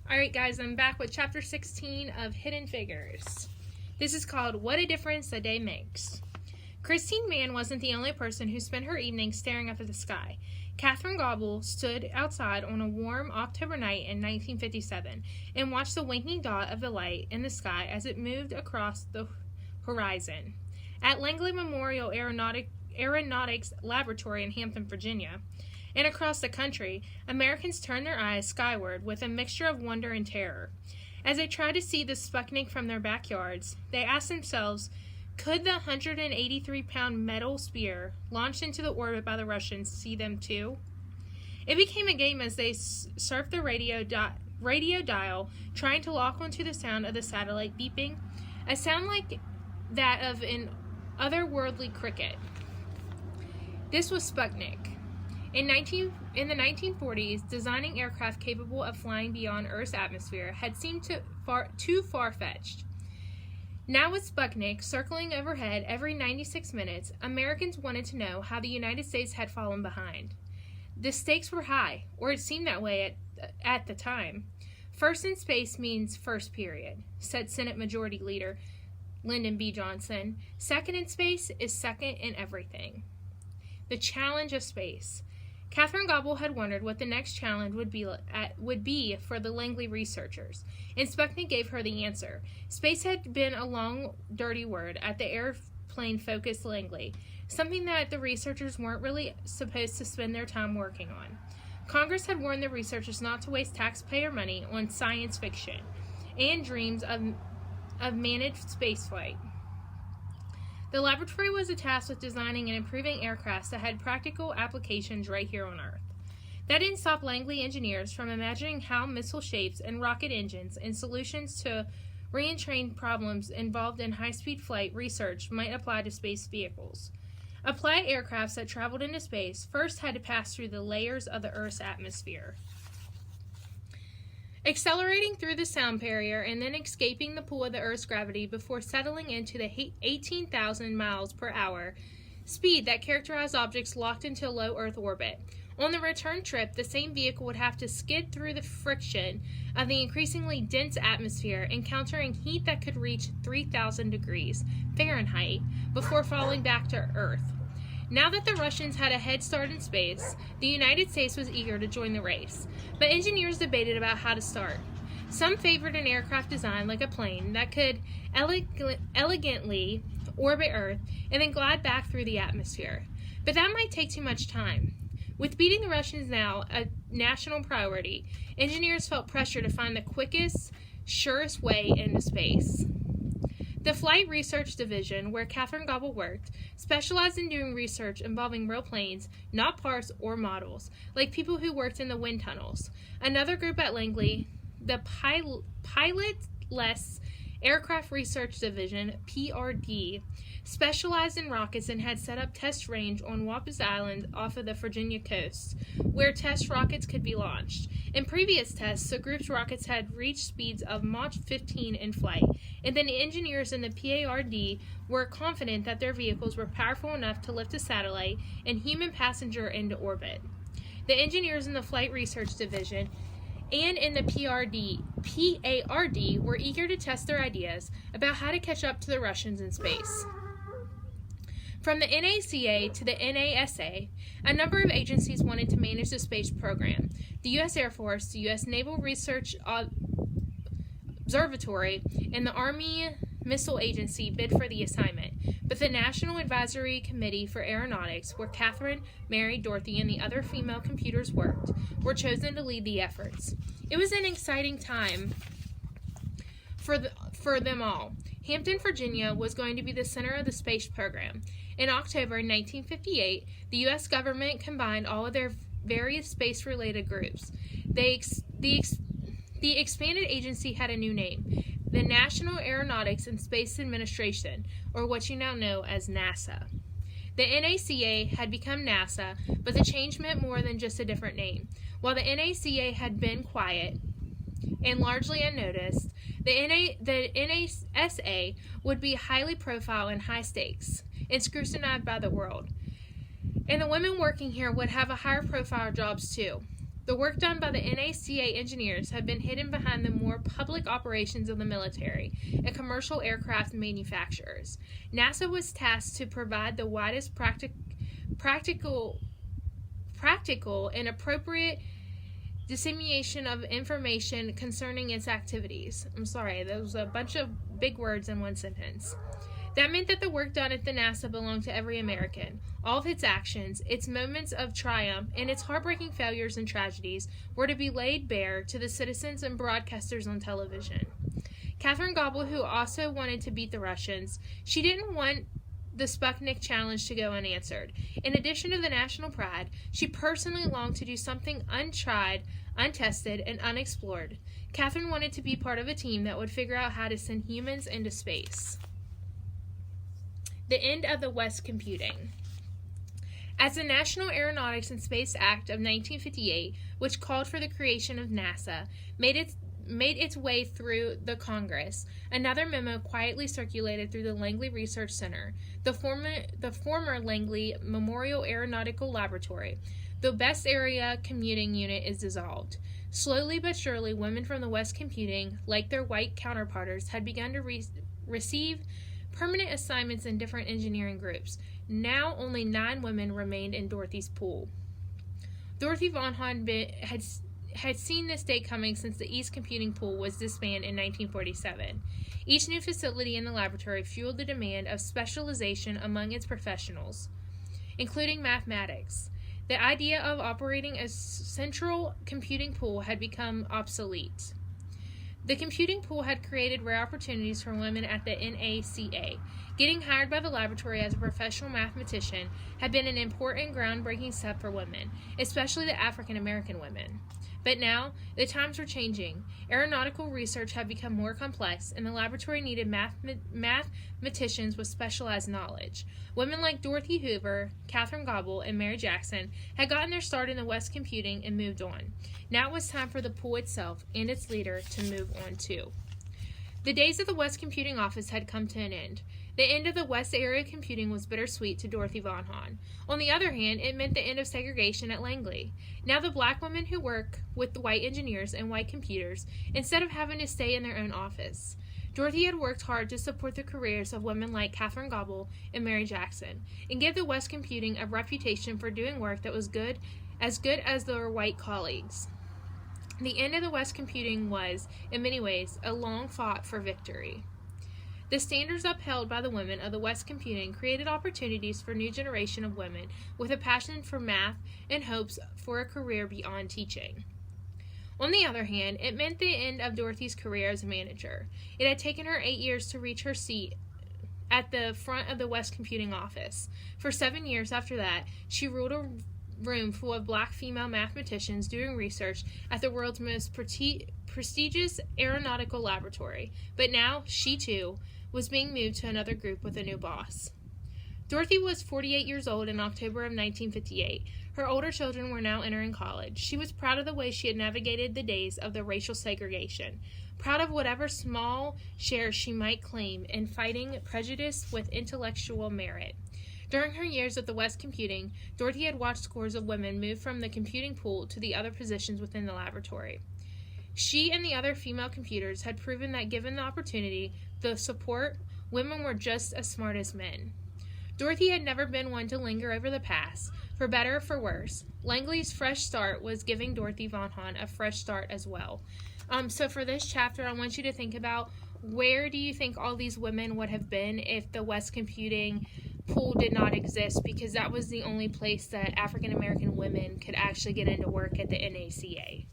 Alright guys, I'm back with chapter 16 of Hidden Figures. This is called What a Difference a Day Makes. Christine Mann wasn't the only person who spent her evening staring up at the sky. Catherine Gobble stood outside on a warm October night in 1957 and watched the winking dot of the light in the sky as it moved across the horizon. At Langley Memorial Aeronautics Laboratory in Hampton, Virginia, and across the country, Americans turned their eyes skyward with a mixture of wonder and terror. As they tried to see the Sputnik from their backyards, they asked themselves, could the 183-pound metal spear launched into the orbit by the Russians see them too? It became a game as they surfed the radio dial, trying to lock onto the sound of the satellite beeping, a sound like that of an otherworldly cricket. This was Sputnik. In the 1940s, designing aircraft capable of flying beyond Earth's atmosphere had seemed too far-fetched. Now with Sputnik circling overhead every 96 minutes, Americans wanted to know how the United States had fallen behind. The stakes were high, or it seemed that way at the time. First in space means first period, said Senate Majority Leader Lyndon B. Johnson. Second in space is second in everything. The challenge of space. Catherine Gobble had wondered what the next challenge would be for the Langley researchers, and Sputnik gave her the answer. Space had been a long, dirty word at the airplane-focused Langley, something that the researchers weren't really supposed to spend their time working on. Congress had warned the researchers not to waste taxpayer money on science fiction and dreams of managed spaceflight. The laboratory was tasked with designing and improving aircraft that had practical applications right here on Earth. That didn't stop Langley engineers from imagining how missile shapes and rocket engines and solutions to re-entrain problems involved in high-speed flight research might apply to space vehicles. Applied aircraft that traveled into space first had to pass through the layers of the Earth's atmosphere, accelerating through the sound barrier and then escaping the pull of the Earth's gravity before settling into the 18,000 miles per hour speed that characterized objects locked into low Earth orbit. On the return trip, the same vehicle would have to skid through the friction of the increasingly dense atmosphere, encountering heat that could reach 3,000 degrees Fahrenheit before falling back to Earth. Now that the Russians had a head start in space, the United States was eager to join the race, but engineers debated about how to start. Some favored an aircraft design like a plane that could elegantly orbit Earth and then glide back through the atmosphere, but that might take too much time. With beating the Russians now a national priority, engineers felt pressure to find the quickest, surest way into space. The Flight Research Division, where Catherine Gobble worked, specialized in doing research involving real planes, not parts or models, like people who worked in the wind tunnels. Another group at Langley, the Pilotless Aircraft Research Division, PRD, specialized in rockets and had set up test range on Wappis Island off of the Virginia coast, where test rockets could be launched. In previous tests, the group's rockets had reached speeds of Mach 15 in flight, and then the engineers in the PARD were confident that their vehicles were powerful enough to lift a satellite and human passenger into orbit. The engineers in the Flight Research Division and in the PARD were eager to test their ideas about how to catch up to the Russians in space. From the NACA to the NASA, a number of agencies wanted to manage the space program. The U.S. Air Force, the U.S. Naval Research Observatory, and the Army Missile Agency bid for the assignment, but the National Advisory Committee for Aeronautics, where Catherine, Mary, Dorothy, and the other female computers worked, were chosen to lead the efforts. It was an exciting time for them all. Hampton, Virginia was going to be the center of the space program. In October 1958, the U.S. government combined all of their various space-related groups. The expanded agency had a new name, the National Aeronautics and Space Administration, or what you now know as NASA. The NACA had become NASA, but the change meant more than just a different name. While the NACA had been quiet and largely unnoticed, the NASA would be highly profile and high stakes, and scrutinized by the world. And the women working here would have a higher profile jobs too. The work done by the NACA engineers had been hidden behind the more public operations of the military and commercial aircraft manufacturers. NASA was tasked to provide the widest practical and appropriate dissemination of information concerning its activities. I'm sorry, there was a bunch of big words in one sentence. That meant that the work done at the NASA belonged to every American. All of its actions, its moments of triumph, and its heartbreaking failures and tragedies were to be laid bare to the citizens and broadcasters on television. Catherine Gobble, who also wanted to beat the Russians, she didn't want the Sputnik challenge to go unanswered. In addition to the national pride, she personally longed to do something untried, untested, and unexplored. Catherine wanted to be part of a team that would figure out how to send humans into space. The end of the West computing. As the National Aeronautics and Space Act of 1958, which called for the creation of NASA, made its way through the Congress, another memo quietly circulated through the Langley Research Center, the former Langley Memorial Aeronautical Laboratory. The Best Area Commuting Unit is dissolved. Slowly but surely, women from the West computing, like their white counterparts, had begun to receive permanent assignments in different engineering groups. Now only 9 women remained in Dorothy's pool. Dorothy Von Hahn had seen this day coming since the East Computing Pool was disbanded in 1947. Each new facility in the laboratory fueled the demand of specialization among its professionals, including mathematics. The idea of operating a central computing pool had become obsolete. The computing pool had created rare opportunities for women at the NACA. Getting hired by the laboratory as a professional mathematician had been an important groundbreaking step for women, especially the African American women. But now, the times were changing. Aeronautical research had become more complex, and the laboratory needed mathematicians with specialized knowledge. Women like Dorothy Hoover, Catherine Gobble, and Mary Jackson had gotten their start in the West computing and moved on. Now it was time for the pool itself and its leader to move on too. The days of the West Computing Office had come to an end. The end of the West Area Computing was bittersweet to Dorothy Von Hahn. On the other hand, it meant the end of segregation at Langley. Now the black women who work with the white engineers and white computers, instead of having to stay in their own office. Dorothy had worked hard to support the careers of women like Catherine Gobble and Mary Jackson, and give the West Computing a reputation for doing work that was good as their white colleagues. The end of the West Computing was, in many ways, a long fought for victory. The standards upheld by the women of the West Computing created opportunities for a new generation of women with a passion for math and hopes for a career beyond teaching. On the other hand, it meant the end of Dorothy's career as a manager. It had taken her 8 years to reach her seat at the front of the West Computing office. For 7 years after that, she ruled a room full of black female mathematicians doing research at the world's most prestigious aeronautical laboratory. But now, she too was being moved to another group with a new boss. Dorothy was 48 years old in October of 1958. Her older children were now entering college. She was proud of the way she had navigated the days of the racial segregation, proud of whatever small share she might claim in fighting prejudice with intellectual merit. During her years at the West Computing, Dorothy had watched scores of women move from the computing pool to the other positions within the laboratory. She and the other female computers had proven that given the opportunity, the support, women were just as smart as men. Dorothy had never been one to linger over the past, for better or for worse. Langley's fresh start was giving Dorothy Von Hahn a fresh start as well. So for this chapter, I want you to think about, where do you think all these women would have been if the West Computing pool did not exist, because that was the only place that African American women could actually get into work at the NACA.